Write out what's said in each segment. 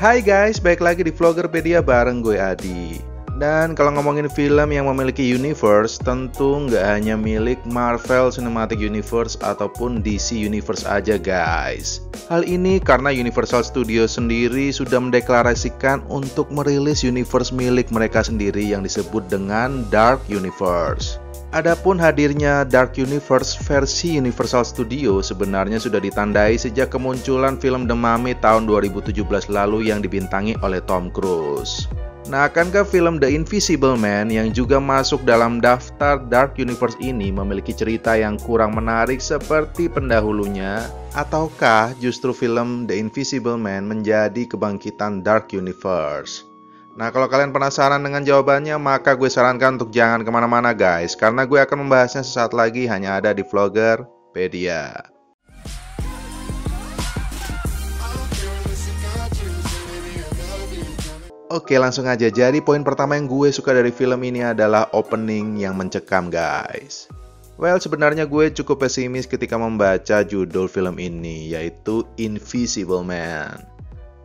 Hai guys, balik lagi di Vloggerpedia bareng gue Adi. Dan kalau ngomongin film yang memiliki universe, tentu nggak hanya milik Marvel Cinematic Universe ataupun DC Universe aja guys. Hal ini karena Universal Studios sendiri sudah mendeklarasikan untuk merilis universe milik mereka sendiri yang disebut dengan Dark Universe. Adapun hadirnya Dark Universe versi Universal Studios sebenarnya sudah ditandai sejak kemunculan film The Mummy tahun 2017 lalu yang dibintangi oleh Tom Cruise. Nah, akankah film The Invisible Man yang juga masuk dalam daftar Dark Universe ini memiliki cerita yang kurang menarik seperti pendahulunya? Ataukah justru film The Invisible Man menjadi kebangkitan Dark Universe? Nah, kalau kalian penasaran dengan jawabannya, maka gue sarankan untuk jangan kemana-mana guys, karena gue akan membahasnya sesaat lagi hanya ada di Vloggerpedia. Oke, langsung aja. Jadi poin pertama yang gue suka dari film ini adalah opening yang mencekam guys. Well, sebenarnya gue cukup pesimis ketika membaca judul film ini, yaitu Invisible Man.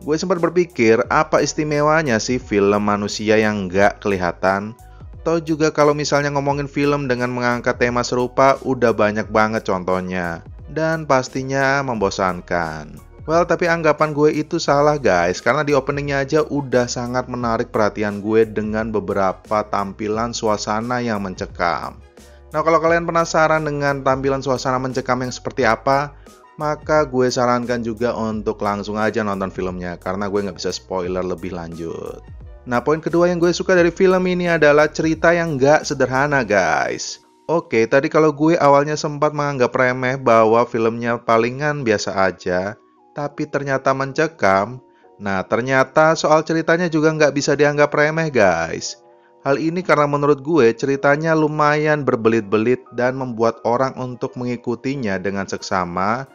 Gue sempat berpikir, apa istimewanya sih film manusia yang nggak kelihatan? Atau juga kalau misalnya ngomongin film dengan mengangkat tema serupa, udah banyak banget contohnya. Dan pastinya membosankan. Well, tapi anggapan gue itu salah guys, karena di openingnya aja udah sangat menarik perhatian gue dengan beberapa tampilan suasana yang mencekam. Nah, kalau kalian penasaran dengan tampilan suasana mencekam yang seperti apa, maka gue sarankan juga untuk langsung aja nonton filmnya, karena gue nggak bisa spoiler lebih lanjut. Nah, poin kedua yang gue suka dari film ini adalah cerita yang nggak sederhana guys. Oke, tadi kalau gue awalnya sempat menganggap remeh bahwa filmnya palingan biasa aja, tapi ternyata mencekam. Nah, ternyata soal ceritanya juga nggak bisa dianggap remeh guys. Hal ini karena menurut gue ceritanya lumayan berbelit-belit dan membuat orang untuk mengikutinya dengan seksama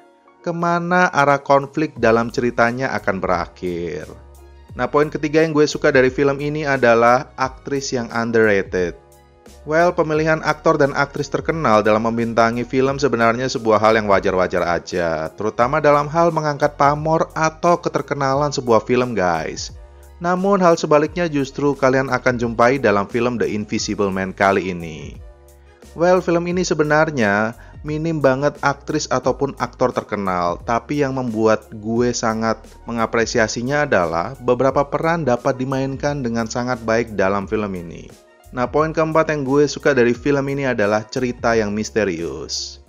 kemana arah konflik dalam ceritanya akan berakhir. Nah, poin ketiga yang gue suka dari film ini adalah aktris yang underrated. Well, pemilihan aktor dan aktris terkenal dalam membintangi film sebenarnya sebuah hal yang wajar-wajar aja, terutama dalam hal mengangkat pamor atau keterkenalan sebuah film guys. Namun hal sebaliknya justru kalian akan jumpai dalam film The Invisible Man kali ini. Well, film ini sebenarnya minim banget aktris ataupun aktor terkenal, tapi yang membuat gue sangat mengapresiasinya adalah beberapa peran dapat dimainkan dengan sangat baik dalam film ini. Nah, poin keempat yang gue suka dari film ini adalah cerita yang misterius.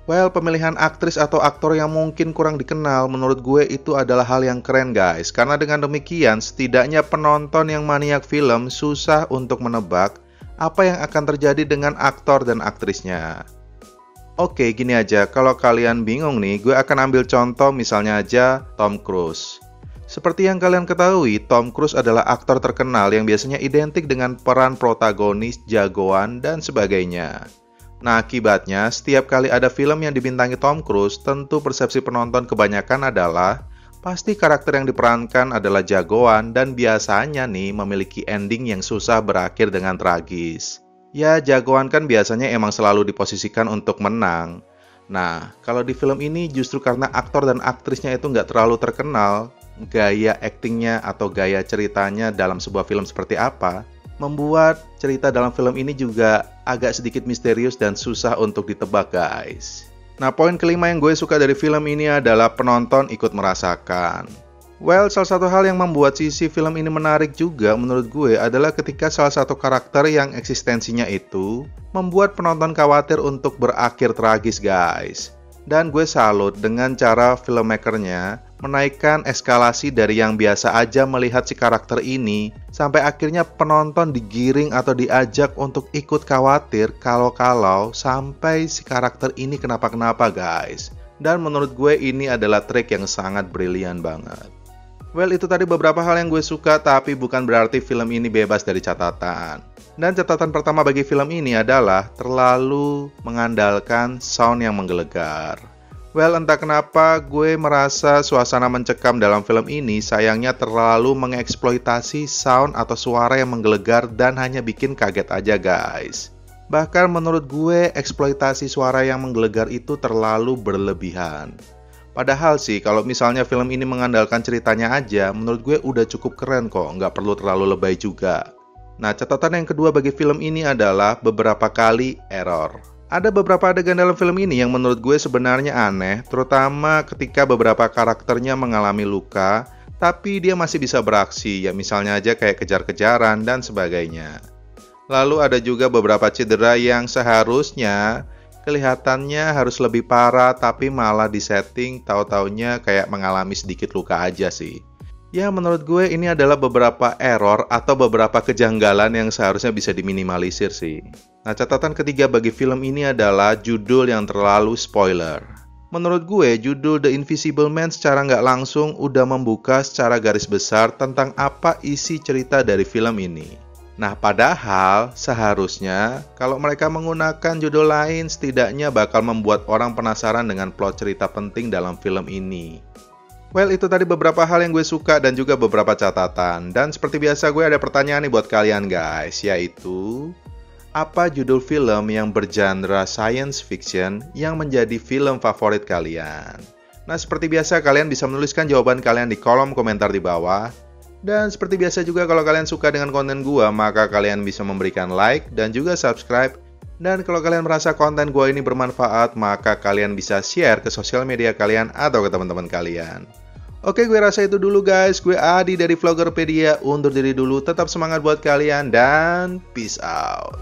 Well, pemilihan aktris atau aktor yang mungkin kurang dikenal menurut gue itu adalah hal yang keren guys. Karena dengan demikian setidaknya penonton yang maniak film susah untuk menebak apa yang akan terjadi dengan aktor dan aktrisnya. Oke, gini aja, kalau kalian bingung nih, gue akan ambil contoh misalnya aja Tom Cruise. Seperti yang kalian ketahui, Tom Cruise adalah aktor terkenal yang biasanya identik dengan peran protagonis, jagoan, dan sebagainya. Nah, akibatnya, setiap kali ada film yang dibintangi Tom Cruise, tentu persepsi penonton kebanyakan adalah pasti karakter yang diperankan adalah jagoan dan biasanya nih memiliki ending yang susah berakhir dengan tragis. Ya, jagoan kan biasanya emang selalu diposisikan untuk menang. Nah, kalau di film ini justru karena aktor dan aktrisnya itu nggak terlalu terkenal, gaya aktingnya atau gaya ceritanya dalam sebuah film seperti apa, membuat cerita dalam film ini juga agak sedikit misterius dan susah untuk ditebak guys. Nah, poin kelima yang gue suka dari film ini adalah penonton ikut merasakan. Well, salah satu hal yang membuat sisi film ini menarik juga menurut gue adalah ketika salah satu karakter yang eksistensinya itu membuat penonton khawatir untuk berakhir tragis guys. Dan gue salut dengan cara filmmakernya menaikkan eskalasi dari yang biasa aja melihat si karakter ini sampai akhirnya penonton digiring atau diajak untuk ikut khawatir kalau sampai si karakter ini kenapa-kenapa guys. Dan menurut gue ini adalah trik yang sangat brilian banget. Well, itu tadi beberapa hal yang gue suka, tapi bukan berarti film ini bebas dari catatan. Dan catatan pertama bagi film ini adalah terlalu mengandalkan sound yang menggelegar. Well, entah kenapa gue merasa suasana mencekam dalam film ini sayangnya terlalu mengeksploitasi sound atau suara yang menggelegar dan hanya bikin kaget aja guys. Bahkan menurut gue eksploitasi suara yang menggelegar itu terlalu berlebihan. Padahal sih, kalau misalnya film ini mengandalkan ceritanya aja, menurut gue udah cukup keren kok, nggak perlu terlalu lebay juga. Nah, catatan yang kedua bagi film ini adalah beberapa kali error. Ada beberapa adegan dalam film ini yang menurut gue sebenarnya aneh, terutama ketika beberapa karakternya mengalami luka, tapi dia masih bisa beraksi, ya misalnya aja kayak kejar-kejaran dan sebagainya. Lalu ada juga beberapa cedera yang seharusnya kelihatannya harus lebih parah, tapi malah disetting tahu-taunya kayak mengalami sedikit luka aja sih. Ya menurut gue ini adalah beberapa error atau beberapa kejanggalan yang seharusnya bisa diminimalisir sih. Nah, catatan ketiga bagi film ini adalah judul yang terlalu spoiler. Menurut gue, judul The Invisible Man secara nggak langsung udah membuka secara garis besar tentang apa isi cerita dari film ini. Nah, padahal seharusnya kalau mereka menggunakan judul lain setidaknya bakal membuat orang penasaran dengan plot cerita penting dalam film ini. Well, itu tadi beberapa hal yang gue suka dan juga beberapa catatan. Dan seperti biasa gue ada pertanyaan nih buat kalian guys, yaitu apa judul film yang bergenre science fiction yang menjadi film favorit kalian? Nah, seperti biasa kalian bisa menuliskan jawaban kalian di kolom komentar di bawah. Dan seperti biasa juga kalau kalian suka dengan konten gua, maka kalian bisa memberikan like dan juga subscribe. Dan kalau kalian merasa konten gua ini bermanfaat, maka kalian bisa share ke sosial media kalian atau ke teman-teman kalian. Oke, gue rasa itu dulu guys. Gue Adi dari Vloggerpedia, undur diri dulu. Tetap semangat buat kalian dan peace out.